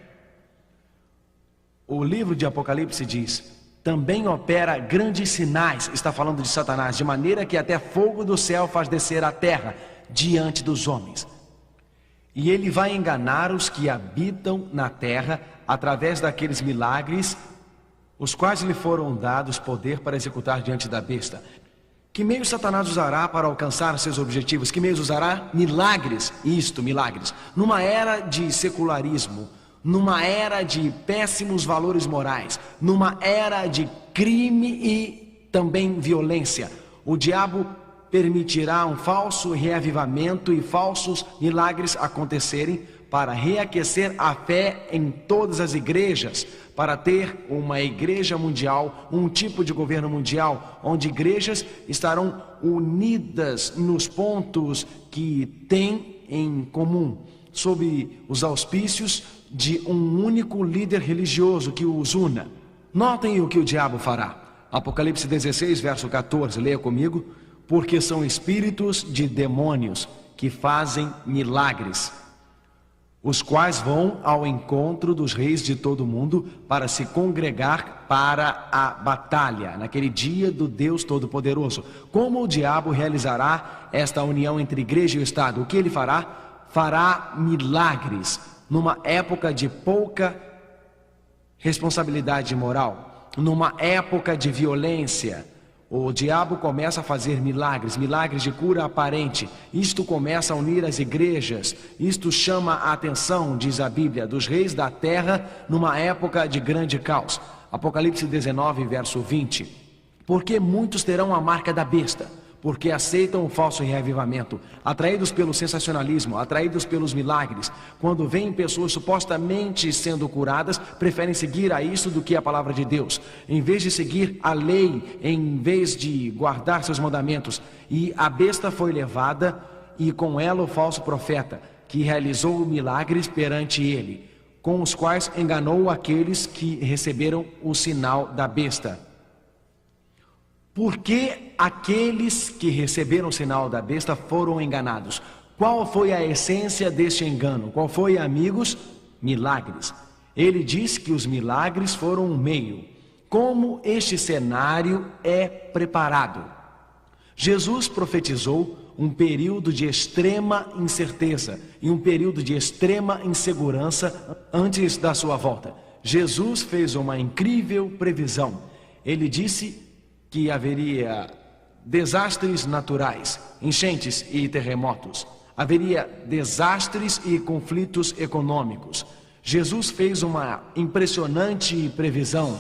O livro de Apocalipse diz: também opera grandes sinais, está falando de Satanás, de maneira que até fogo do céu faz descer à terra diante dos homens. E ele vai enganar os que habitam na terra através daqueles milagres, os quais lhe foram dados poder para executar diante da besta. Que meios Satanás usará para alcançar seus objetivos? Que meios usará? Milagres. Milagres. Numa era de secularismo, numa era de péssimos valores morais, numa era de crime e também violência. O diabo permitirá um falso reavivamento e falsos milagres acontecerem para reaquecer a fé em todas as igrejas, para ter uma igreja mundial, um tipo de governo mundial, onde igrejas estarão unidas nos pontos que têm em comum, sob os auspícios de um único líder religioso que os una. Notem o que o diabo fará. Apocalipse 16, verso 14, leia comigo. Porque são espíritos de demônios que fazem milagres, os quais vão ao encontro dos reis de todo o mundo para se congregar para a batalha, naquele dia do Deus Todo-Poderoso. Como o diabo realizará esta união entre igreja e o Estado? O que ele fará? Fará milagres numa época de pouca responsabilidade moral, numa época de violência. O diabo começa a fazer milagres, milagres de cura aparente. Isto começa a unir as igrejas. Isto chama a atenção, diz a Bíblia, dos reis da terra numa época de grande caos. Apocalipse 19, verso 20. Porque muitos terão a marca da besta, porque aceitam o falso reavivamento, atraídos pelo sensacionalismo, atraídos pelos milagres. Quando veem pessoas supostamente sendo curadas, preferem seguir a isso do que a palavra de Deus, em vez de seguir a lei, em vez de guardar seus mandamentos. E a besta foi levada, e com ela o falso profeta, que realizou milagres perante ele, com os quais enganou aqueles que receberam o sinal da besta. Porque aqueles que receberam o sinal da besta foram enganados. Qual foi a essência deste engano? Qual foi, amigos? Milagres. Ele diz que os milagres foram um meio. Como este cenário é preparado? Jesus profetizou um período de extrema incerteza e um período de extrema insegurança antes da sua volta. Jesus fez uma incrível previsão. Ele disse que haveria desastres naturais, enchentes e terremotos. Haveria desastres e conflitos econômicos. Jesus fez uma impressionante previsão.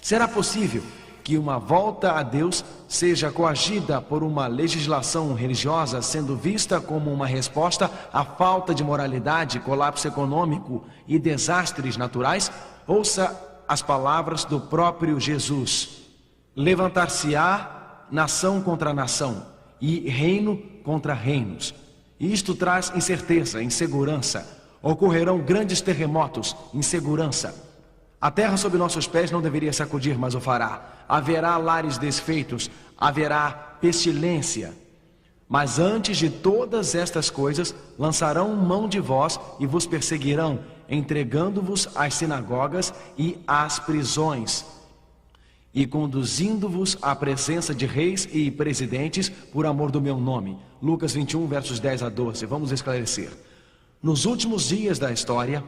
Será possível que uma volta a Deus seja coagida por uma legislação religiosa, sendo vista como uma resposta à falta de moralidade, colapso econômico e desastres naturais? Ouça as palavras do próprio Jesus. Levantar-se-á nação contra nação e reino contra reinos. Isto traz incerteza, insegurança. Ocorrerão grandes terremotos, insegurança. A terra sob nossos pés não deveria sacudir, mas o fará. Haverá lares desfeitos, haverá pestilência. Mas antes de todas estas coisas, lançarão mão de vós e vos perseguirão, entregando-vos às sinagogas e às prisões, e conduzindo-vos à presença de reis e presidentes por amor do meu nome. Lucas 21, versos 10 a 12. Vamos esclarecer. Nos últimos dias da história,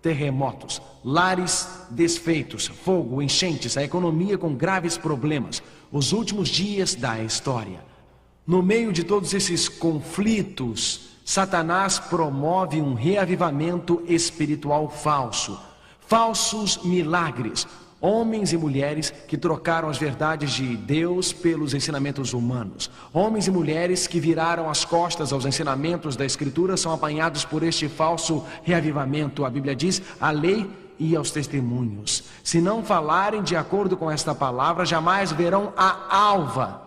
terremotos, lares desfeitos, fogo, enchentes, a economia com graves problemas. Os últimos dias da história. No meio de todos esses conflitos, Satanás promove um reavivamento espiritual falso. Falsos milagres. Homens e mulheres que trocaram as verdades de Deus pelos ensinamentos humanos. Homens e mulheres que viraram as costas aos ensinamentos da Escritura são apanhados por este falso reavivamento. A Bíblia diz, à lei e aos testemunhos. Se não falarem de acordo com esta palavra, jamais verão a alva.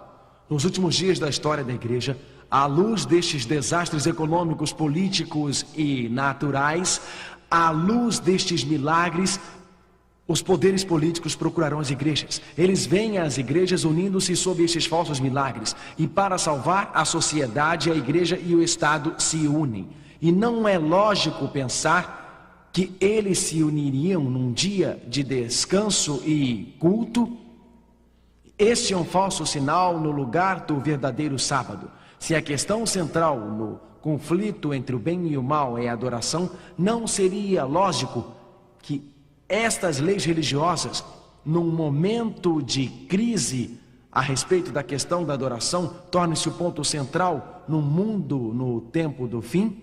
Nos últimos dias da história da igreja, à luz destes desastres econômicos, políticos e naturais, à luz destes milagres, os poderes políticos procurarão as igrejas. Eles veem as igrejas unindo-se sob estes falsos milagres. E para salvar a sociedade, a igreja e o Estado se unem. E não é lógico pensar que eles se uniriam num dia de descanso e culto. Este é um falso sinal no lugar do verdadeiro sábado. Se a questão central no conflito entre o bem e o mal é a adoração, não seria lógico que estas leis religiosas, num momento de crise a respeito da questão da adoração, tornem-se o ponto central no mundo no tempo do fim?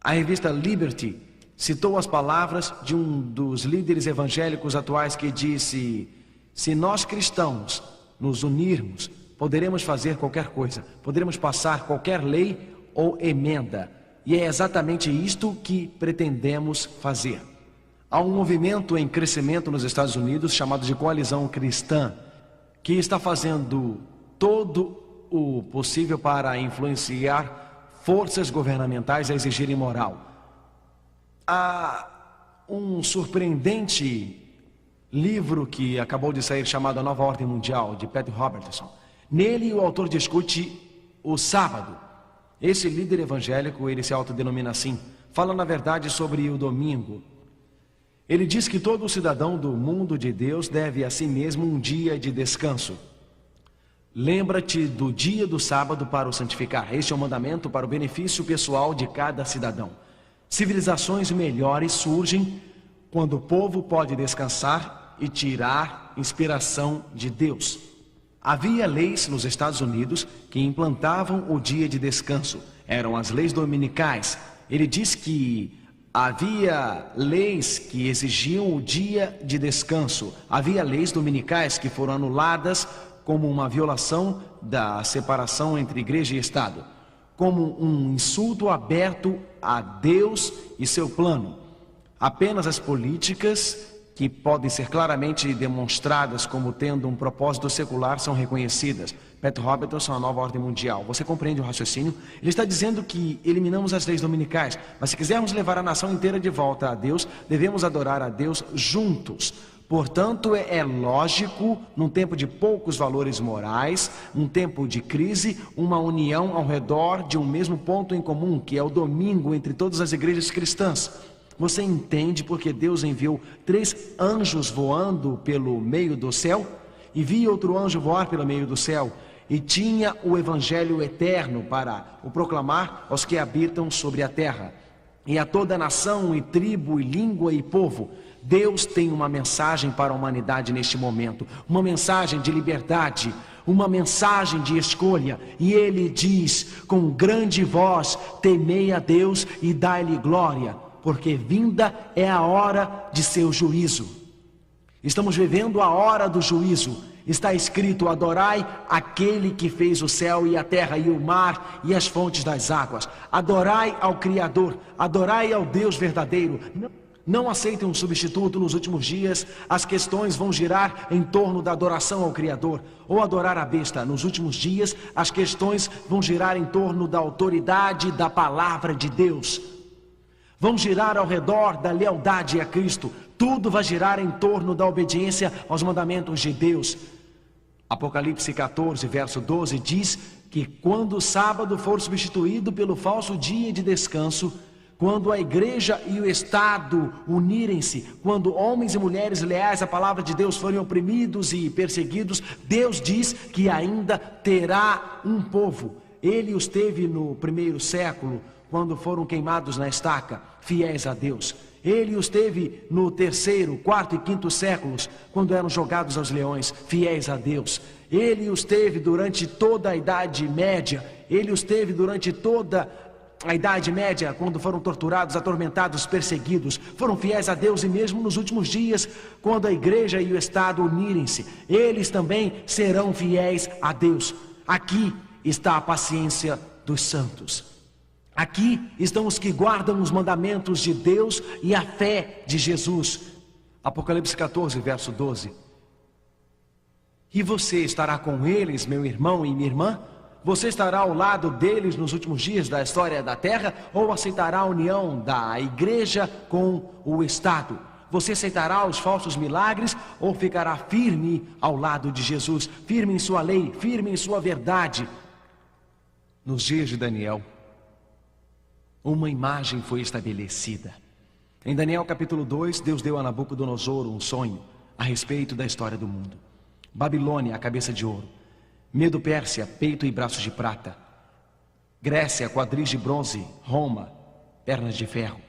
A revista Liberty citou as palavras de um dos líderes evangélicos atuais que disse: se nós cristãos nos unirmos, poderemos fazer qualquer coisa, poderemos passar qualquer lei ou emenda. E é exatamente isto que pretendemos fazer. Há um movimento em crescimento nos Estados Unidos chamado de Coalizão Cristã, que está fazendo todo o possível para influenciar forças governamentais a exigirem moral. Há um surpreendente livro que acabou de sair chamado A Nova Ordem Mundial, de Pat Robertson. Nele o autor discute o sábado. Esse líder evangélico, ele se autodenomina assim, fala na verdade sobre o domingo. Ele diz que todo cidadão do mundo de Deus deve a si mesmo um dia de descanso. Lembra-te do dia do sábado para o santificar. Este é um mandamento para o benefício pessoal de cada cidadão. Civilizações melhores surgem quando o povo pode descansar e tirar inspiração de Deus. Havia leis nos Estados Unidos que implantavam o dia de descanso. Eram as leis dominicais. Ele diz que havia leis que exigiam o dia de descanso. Havia leis dominicais que foram anuladas como uma violação da separação entre igreja e Estado, como um insulto aberto a Deus e seu plano. Apenas as políticas que podem ser claramente demonstradas como tendo um propósito secular são reconhecidas. Pat Robertson, A Nova Ordem Mundial. Você compreende o raciocínio? Ele está dizendo que eliminamos as leis dominicais, mas se quisermos levar a nação inteira de volta a Deus, devemos adorar a Deus juntos. Portanto, é lógico, num tempo de poucos valores morais, num tempo de crise, uma união ao redor de um mesmo ponto em comum, que é o domingo entre todas as igrejas cristãs. Você entende porque Deus enviou 3 anjos voando pelo meio do céu? E via outro anjo voar pelo meio do céu, e tinha o evangelho eterno para o proclamar aos que habitam sobre a terra, e a toda nação, e tribo, e língua, e povo. Deus tem uma mensagem para a humanidade neste momento, uma mensagem de liberdade, uma mensagem de escolha, e Ele diz com grande voz: temei a Deus e dai-lhe glória, porque vinda é a hora de seu juízo. Estamos vivendo a hora do juízo. Está escrito: adorai aquele que fez o céu e a terra e o mar e as fontes das águas. Adorai ao Criador, adorai ao Deus verdadeiro. Não aceitem um substituto. Nos últimos dias as questões vão girar em torno da adoração ao Criador ou adorar a besta. Nos últimos dias as questões vão girar em torno da autoridade da palavra de Deus. Vão girar ao redor da lealdade a Cristo. Tudo vai girar em torno da obediência aos mandamentos de Deus. Apocalipse 14, verso 12 diz que quando o sábado for substituído pelo falso dia de descanso, quando a igreja e o Estado unirem-se, quando homens e mulheres leais à palavra de Deus forem oprimidos e perseguidos, Deus diz que ainda terá um povo. Ele os teve no primeiro século, quando foram queimados na estaca, fiéis a Deus. Ele os teve no terceiro, quarto e quinto séculos, quando eram jogados aos leões, fiéis a Deus. Ele os teve durante toda a Idade Média. Ele os teve durante toda a Idade Média, quando foram torturados, atormentados, perseguidos. Foram fiéis a Deus, e mesmo nos últimos dias, quando a igreja e o Estado unirem-se, eles também serão fiéis a Deus. Aqui está a paciência dos santos. Aqui estão os que guardam os mandamentos de Deus e a fé de Jesus. Apocalipse 14, verso 12. E você estará com eles, meu irmão e minha irmã? Você estará ao lado deles nos últimos dias da história da terra? Ou aceitará a união da igreja com o Estado? Você aceitará os falsos milagres ou ficará firme ao lado de Jesus? Firme em sua lei, firme em sua verdade. Nos dias de Daniel, uma imagem foi estabelecida. Em Daniel capítulo 2, Deus deu a Nabucodonosor um sonho a respeito da história do mundo. Babilônia, a cabeça de ouro. Medo-Pérsia, peito e braços de prata. Grécia, quadris de bronze. Roma, pernas de ferro.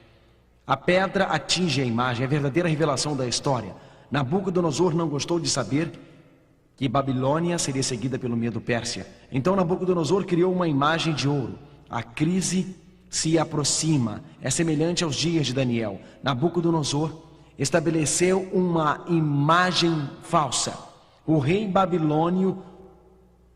A pedra atinge a imagem, a verdadeira revelação da história. Nabucodonosor não gostou de saber que Babilônia seria seguida pelo Medo-Pérsia. Então Nabucodonosor criou uma imagem de ouro. A crise se aproxima. É semelhante aos dias de Daniel. Nabucodonosor estabeleceu uma imagem falsa. O rei babilônio,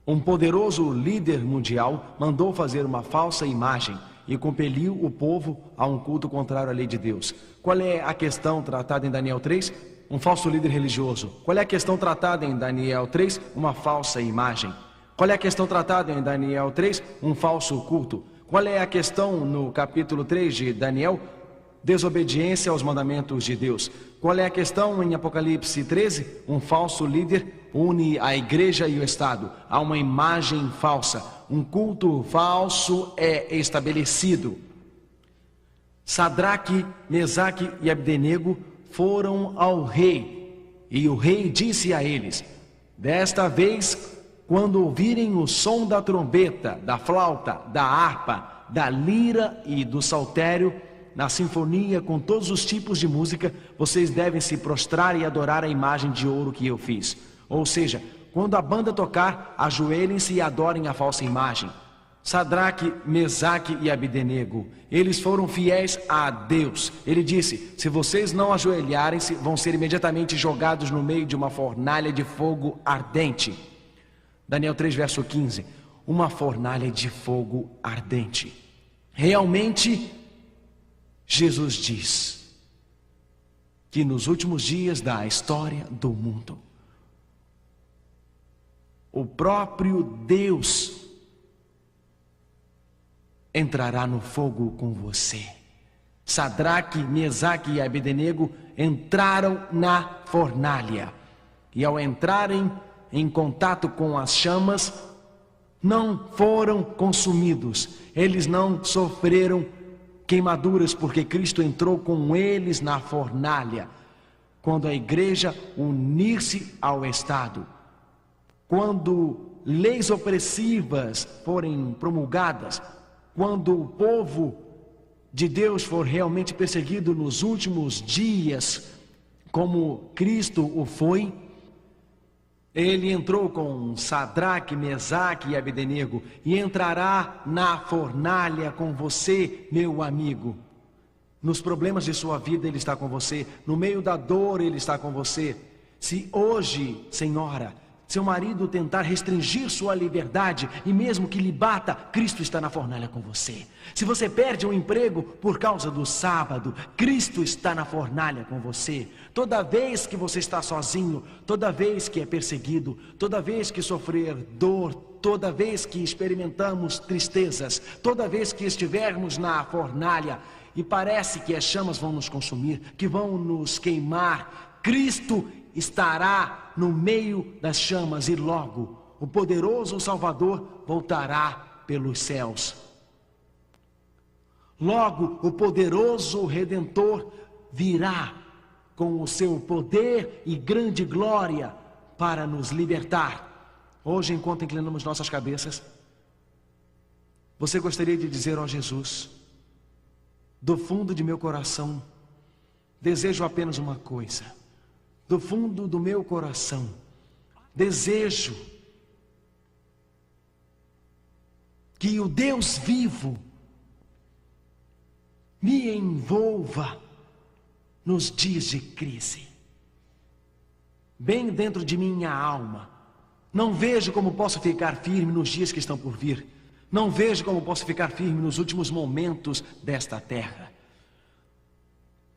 um poderoso líder mundial, mandou fazer uma falsa imagem e compeliu o povo a um culto contrário à lei de Deus. Qual é a questão tratada em Daniel 3? Um falso líder religioso. Qual é a questão tratada em Daniel 3? Uma falsa imagem. Qual é a questão tratada em Daniel 3? Um falso culto. Qual é a questão no capítulo 3 de Daniel? Desobediência aos mandamentos de Deus. Qual é a questão em Apocalipse 13? Um falso líder une a igreja e o Estado. Há uma imagem falsa. Um culto falso é estabelecido. Sadraque, Mesaque e Abdenego foram ao rei, e o rei disse a eles: desta vez, quando ouvirem o som da trombeta, da flauta, da harpa, da lira e do saltério, na sinfonia com todos os tipos de música, vocês devem se prostrar e adorar a imagem de ouro que eu fiz. Ou seja, quando a banda tocar, ajoelhem-se e adorem a falsa imagem. Sadraque, Mesaque e Abdenego, eles foram fiéis a Deus. Ele disse: se vocês não ajoelharem-se, vão ser imediatamente jogados no meio de uma fornalha de fogo ardente. Daniel 3, verso 15. Uma fornalha de fogo ardente. Realmente, Jesus diz que nos últimos dias da história do mundo, o próprio Deus entrará no fogo com você. Sadraque, Mesaque e Abdenego entraram na fornalha. E ao entrarem em contato com as chamas, não foram consumidos. Eles não sofreram queimaduras, porque Cristo entrou com eles na fornalha. Quando a igreja unir-se ao Estado, quando leis opressivas forem promulgadas, quando o povo de Deus for realmente perseguido nos últimos dias, como Cristo o foi, ele entrou com Sadraque, Mesaque e Abdenego e entrará na fornalha com você, meu amigo. Nos problemas de sua vida ele está com você, no meio da dor ele está com você. Se hoje, senhora, seu marido tentar restringir sua liberdade e mesmo que lhe bata, Cristo está na fornalha com você. Se você perde um emprego por causa do sábado, Cristo está na fornalha com você. Toda vez que você está sozinho, toda vez que é perseguido, toda vez que sofrer dor, toda vez que experimentamos tristezas, toda vez que estivermos na fornalha e parece que as chamas vão nos consumir, que vão nos queimar, Cristo estará no meio das chamas e logo o poderoso Salvador voltará pelos céus. Logo o poderoso Redentor virá com o seu poder e grande glória para nos libertar. Hoje, enquanto inclinamos nossas cabeças, você gostaria de dizer ao Jesus: do fundo de meu coração, desejo apenas uma coisa. Do fundo do meu coração, desejo que o Deus vivo me envolva nos dias de crise, bem dentro de minha alma. Não vejo como posso ficar firme nos dias que estão por vir. Não vejo como posso ficar firme nos últimos momentos desta terra.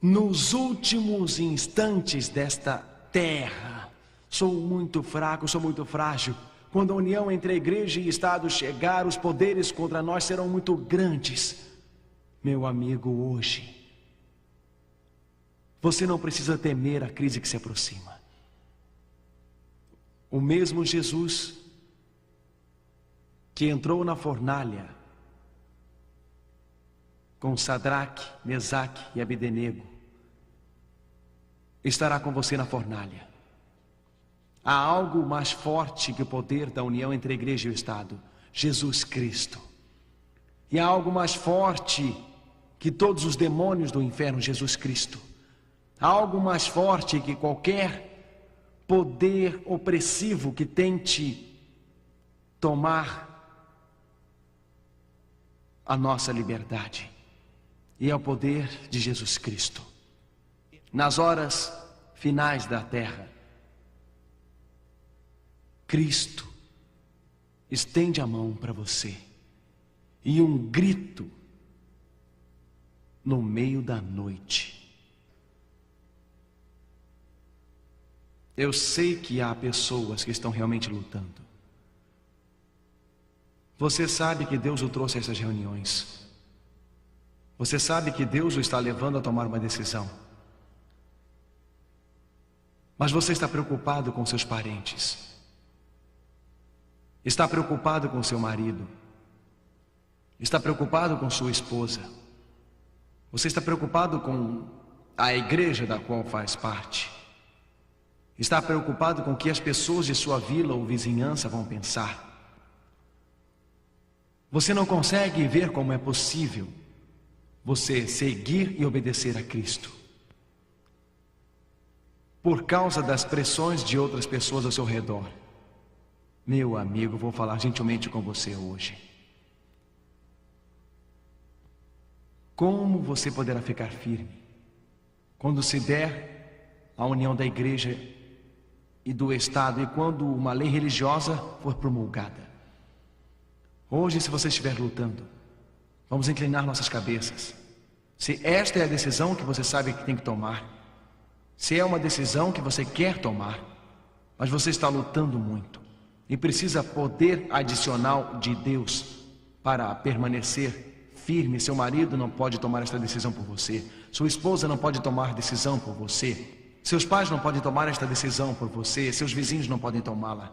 Nos últimos instantes desta terra, sou muito fraco, sou muito frágil. Quando a união entre a igreja e Estado chegar, os poderes contra nós serão muito grandes. Meu amigo, hoje, você não precisa temer a crise que se aproxima. O mesmo Jesus que entrou na fornalha com Sadraque, Mesaque e Abdenego estará com você na fornalha. Há algo mais forte que o poder da união entre a igreja e o Estado: Jesus Cristo. E há algo mais forte que todos os demônios do inferno: Jesus Cristo. Há algo mais forte que qualquer poder opressivo que tente tomar a nossa liberdade e ao poder de Jesus Cristo. Nas horas finais da terra, Cristo estende a mão para você e um grito no meio da noite. Eu sei que há pessoas que estão realmente lutando. Você sabe que Deus o trouxe a essas reuniões. Você sabe que Deus o está levando a tomar uma decisão. Mas você está preocupado com seus parentes. Está preocupado com seu marido. Está preocupado com sua esposa. Você está preocupado com a igreja da qual faz parte. Está preocupado com o que as pessoas de sua vila ou vizinhança vão pensar. Você não consegue ver como é possível você seguir e obedecer a Cristo por causa das pressões de outras pessoas ao seu redor. Meu amigo, vou falar gentilmente com você hoje. Como você poderá ficar firme quando se der a união da igreja e do Estado e quando uma lei religiosa for promulgada? Hoje, se você estiver lutando, vamos inclinar nossas cabeças. Se esta é a decisão que você sabe que tem que tomar, se é uma decisão que você quer tomar, mas você está lutando muito e precisa poder adicional de Deus para permanecer firme. Seu marido não pode tomar esta decisão por você, sua esposa não pode tomar decisão por você, seus pais não podem tomar esta decisão por você, seus vizinhos não podem tomá-la.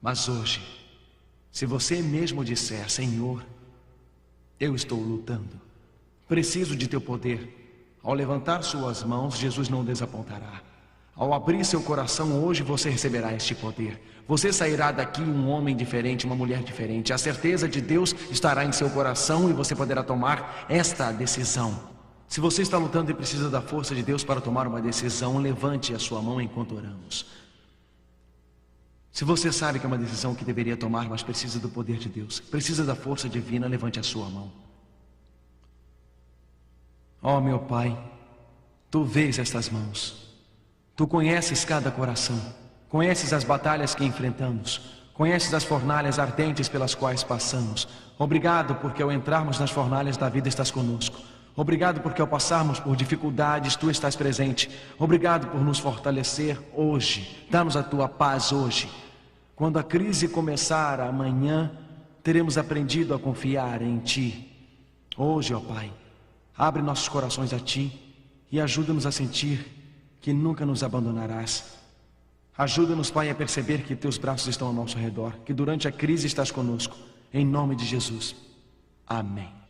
Mas hoje, se você mesmo disser: Senhor, eu estou lutando, preciso de teu poder. Ao levantar suas mãos, Jesus não o desapontará. Ao abrir seu coração hoje, você receberá este poder. Você sairá daqui um homem diferente, uma mulher diferente. A certeza de Deus estará em seu coração e você poderá tomar esta decisão. Se você está lutando e precisa da força de Deus para tomar uma decisão, levante a sua mão enquanto oramos. Se você sabe que é uma decisão que deveria tomar, mas precisa do poder de Deus, precisa da força divina, levante a sua mão. Oh, meu Pai, Tu vês estas mãos. Tu conheces cada coração, conheces as batalhas que enfrentamos, conheces as fornalhas ardentes pelas quais passamos. Obrigado porque ao entrarmos nas fornalhas da vida estás conosco. Obrigado porque ao passarmos por dificuldades Tu estás presente. Obrigado por nos fortalecer hoje. Dá-nos a Tua paz hoje. Quando a crise começar amanhã, teremos aprendido a confiar em Ti. Hoje, ó Pai, abre nossos corações a Ti e ajuda-nos a sentir que nunca nos abandonarás. Ajuda-nos, Pai, a perceber que Teus braços estão ao nosso redor, que durante a crise estás conosco. Em nome de Jesus. Amém.